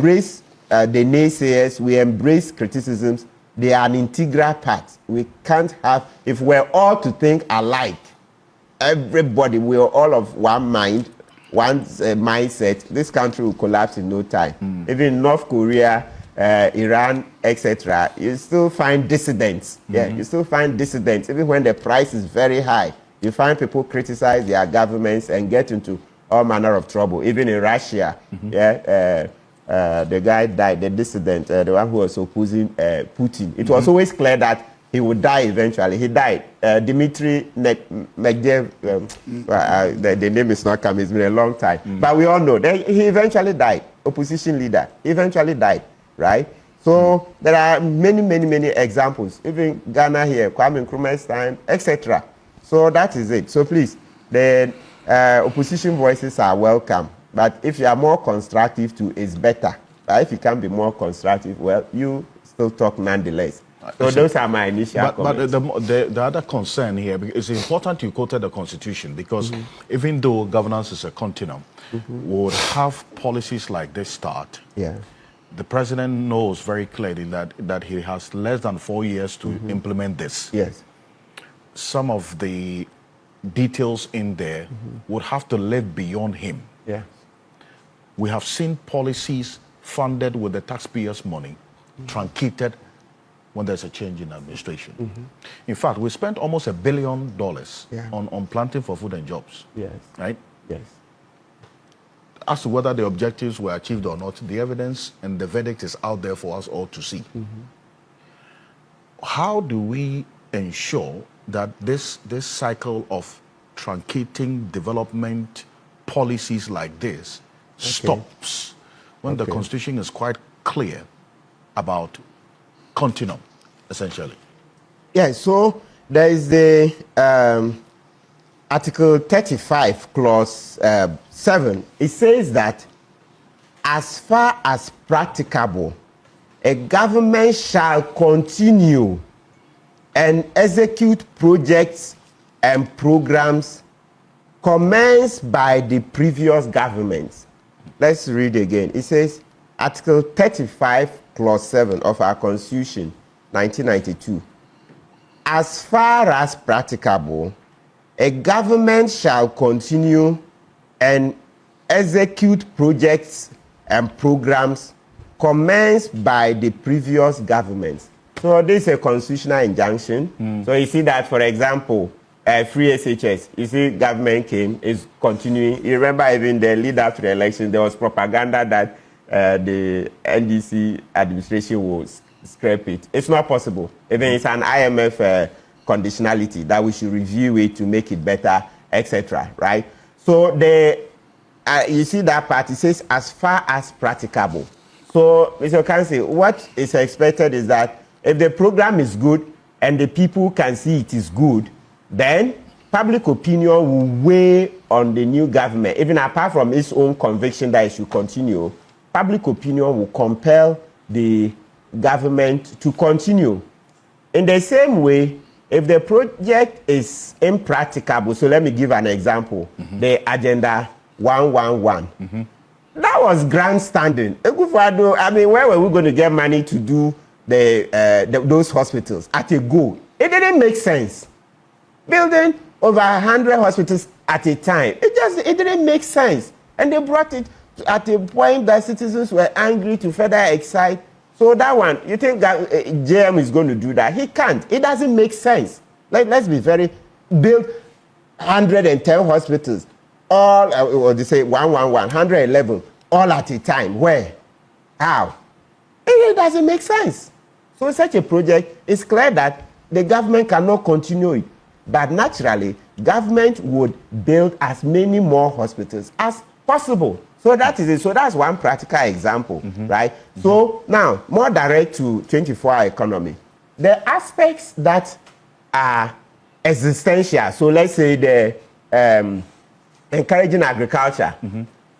embrace the naysayers, we embrace criticisms. They are an integral part. We can't have, if we're all to think alike, everybody, we're all of one mind, one mindset, this country will collapse in no time. Even North Korea, Iran, etc., you still find dissidents. Yeah, you still find dissidents. Even when the price is very high, you find people criticize their governments and get into all manner of trouble. Even in Russia, the guy died, the dissident, the one who was opposing Putin. It was always clear that he would die eventually. He died. Dmitry Medvedev, the name is not coming, it's been a long time. But we all know that he eventually died. Opposition leader, he eventually died, right? So there are many examples. Even Ghana here, Kwame Nkrumah's time, etc. So that is it. So please, the opposition voices are welcome. But if you are more constructive too, it's better. But if you can be more constructive, well, you still talk nonetheless. So those are my initial comments. But the other concern here, it's important you quoted the Constitution, because even though governance is a continuum, would have policies like this start. Yeah. The president knows very clearly that he has less than 4 years to implement this. Yes. Some of the details in there would have to live beyond him. Yeah. We have seen policies funded with the taxpayers' money, truncated when there's a change in administration. In fact, we spent almost $1 billion on planting for food and jobs. Yes. Right? Yes. As to whether the objectives were achieved or not, the evidence and the verdict is out there for us all to see. How do we ensure that this cycle of truncating development policies like this stops when the Constitution is quite clear about continuum, essentially? Yeah, so there is the Article 35, Clause 7. It says that as far as practicable, a government shall continue and execute projects and programs commenced by the previous governments. Let's read again. It says, Article 35, Clause 7 of our Constitution, 1992. As far as practicable, a government shall continue and execute projects and programs commenced by the previous governments. So this is a constitutional injunction. So you see that, for example, free SHS, you see government came, is continuing. You remember even the lead up to the election, there was propaganda that the NDC administration will scrap it. It's not possible. Even it's an IMF conditionality that we should review it to make it better, etc. Right? So you see that part, it says as far as practicable. So Mr. Kansi, what is expected is that if the program is good and the people can see it is good, then public opinion will weigh on the new government. Even apart from its own conviction that it should continue, public opinion will compel the government to continue. In the same way, if the project is impracticable, so let me give an example, the Agenda 111. That was grandstanding. I mean, where were we going to get money to do those hospitals at a go? It didn't make sense. Building over 100 hospitals at a time, it didn't make sense. And they brought it at a point that citizens were angry to further excite. So that one, you think that JM is going to do that? He can't. It doesn't make sense. Let's be very, build 110 hospitals, all, or they say 111, all at a time. Where? How? It doesn't make sense. So such a project, it's clear that the government cannot continue it. But naturally, government would build as many more hospitals as possible. So that is it. So that's one practical example, right? So now, more direct to 24-hour economy. The aspects that are existential, so let's say the encouraging agriculture.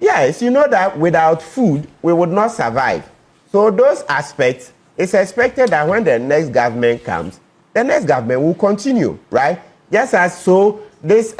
Yes, you know that without food, we would not survive. So those aspects, it's expected that when the next government comes, the next government will continue, right? Just as so, this,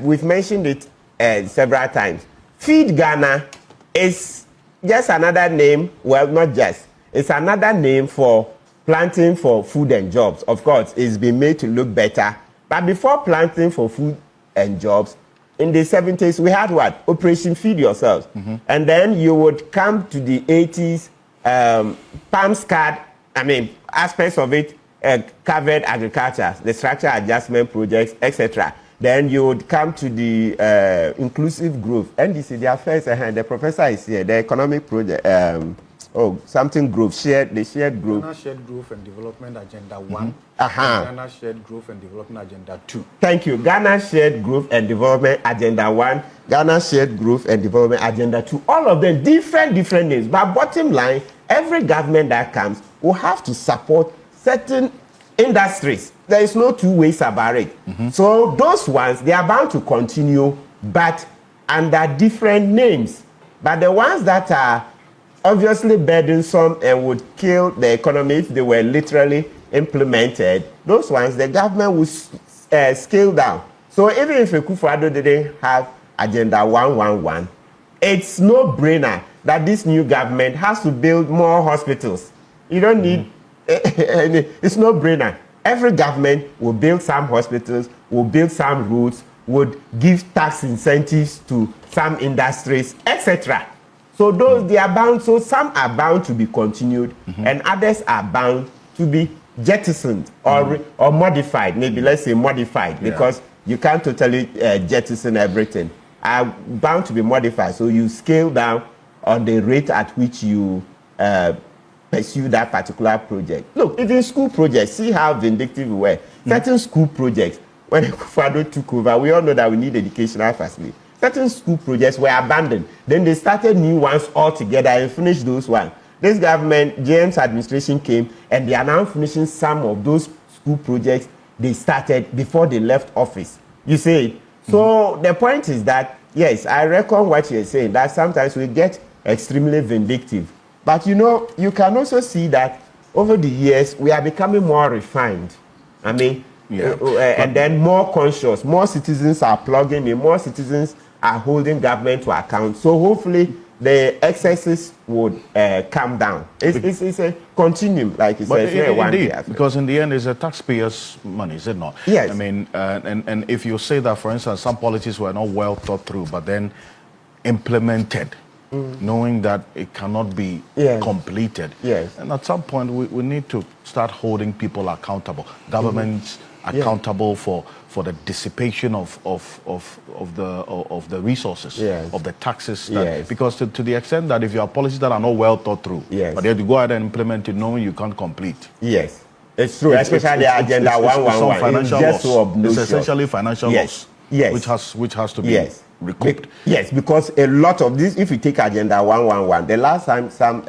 we've mentioned it several times. Feed Ghana is just another name. Well, not just. It's another name for planting for food and jobs. Of course, it's been made to look better. But before planting for food and jobs, in the 70s, we had what? Operation Feed Yourself. And then you would come to the 80s, PAMS card, aspects of it covered agriculture, the structure adjustment projects, etc. Then you would come to the inclusive growth. NDC, their first, the professor is here, the economic project, something growth, the shared growth. Ghana Shared Growth and Development Agenda 1. Ghana Shared Growth and Development Agenda 2. Thank you. Ghana Shared Growth and Development Agenda 1, Ghana Shared Growth and Development Agenda 2. All of them different names. But bottom line, every government that comes will have to support certain industries. There is no two ways about it. So those ones, they are bound to continue, but under different names. But the ones that are obviously burdensome and would kill the economy if they were literally implemented, those ones the government would scale down. So even if Akufo-Addo didn't have Agenda 111, it's no brainer that this new government has to build more hospitals. You don't need it's no brainer. Every government will build some hospitals, will build some roads, would give tax incentives to some industries, etc. So those they are bound. So some are bound to be continued, and others are bound to be jettisoned or modified. Maybe let's say modified, because you can't totally jettison everything. Are bound to be modified. So you scale down on the rate at which you pursue that particular project. Look, even school projects. See how vindictive we were. Certain school projects, when Akufo-Addo took over, we all know that we need educational facilities. Certain school projects were abandoned. Then they started new ones altogether and finished those ones. This government, James administration came, and they are now finishing some of those school projects they started before they left office. You see? So the point is that, yes, I reckon what you're saying, that sometimes we get extremely vindictive. But you know, you can also see that over the years, we are becoming more refined. And then more conscious. More citizens are plugging in. More citizens are holding government to account. So hopefully the excesses would come down. It's a continuum, like you said. Indeed, because in the end, it's a taxpayer's money, is it not? Yes. I mean, and if you say that, for instance, some policies were not well thought through, but then implemented, knowing that it cannot be completed. Yes. And at some point, we need to start holding people accountable. Governments accountable for the dissipation of the resources, of the taxes. Because to the extent that if you have policies that are not well thought through, but then you go ahead and implement it knowing you can't complete. Yes. It's true, especially the Agenda 111. It's just so obnoxious. It's essentially financial loss, which has to be recouped. Yes, because a lot of this, if you take Agenda 111, the last time some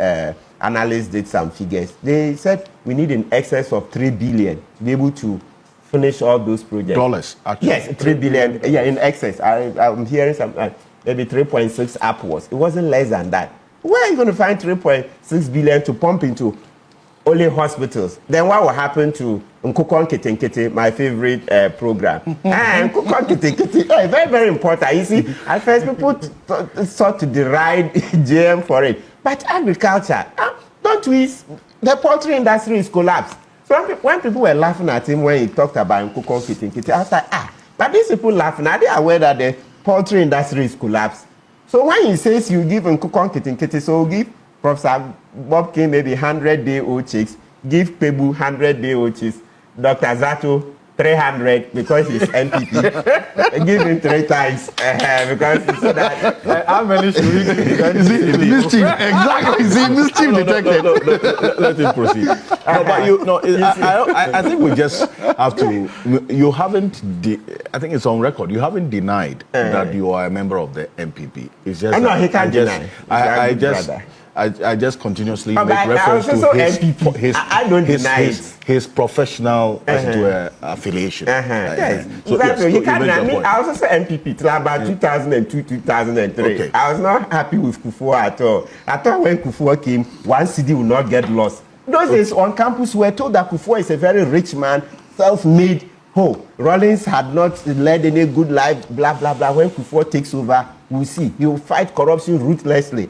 analysts did some figures, they said we need in excess of 3 billion to be able to finish all those projects. Dollars, actually. Yes, 3 billion. Yeah, in excess. I'm hearing some maybe 3.6 upwards. It wasn't less than that. Where are you going to find 3.6 billion to pump into only hospitals? Then what will happen to Nkukon Kete, my favorite program? Nkukon Kete, very, very important. You see, at first people sought to deride JM for it. But agriculture, don't we? The poultry industry is collapsed. So when people were laughing at him when he talked about Nkukon Kete, I was like, but these people laughing, are they aware that the poultry industry is collapsed? So when he says you give Nkukon Kete, so give Professor Bob King maybe 100-day-old chicks, give Kpebu 100-day-old chicks, Dr. Zato 300 because he's NPP. Give him 3 times because he said that. How many should we give? Mischief, exactly. See, mischief detected. Let him proceed. I think we just have to. You haven't. I think it's on record. You haven't denied that you are a member of the NPP. It's just. No, he can't deny. I just continuously make reference to his professional affiliation. Yes, exactly. You can't deny me. I was also NPP till about 2002, 2003. Okay. I was not happy with Kufuor at all. I thought when Kufuor came, one city will not get lost. Those days on campus, we were told that Kufuor is a very rich man, self-made. Rawlings had not led any good life, blah, blah, blah. When Kufuor takes over, we'll see. He will fight corruption ruthlessly.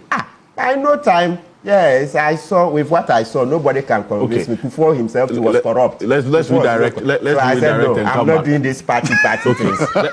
By no time, yes, I saw with what I saw, nobody can convince me. Before himself, he was corrupt. Let's redirect. Let's so I said, redirect no, and I'm come not back. doing this party things.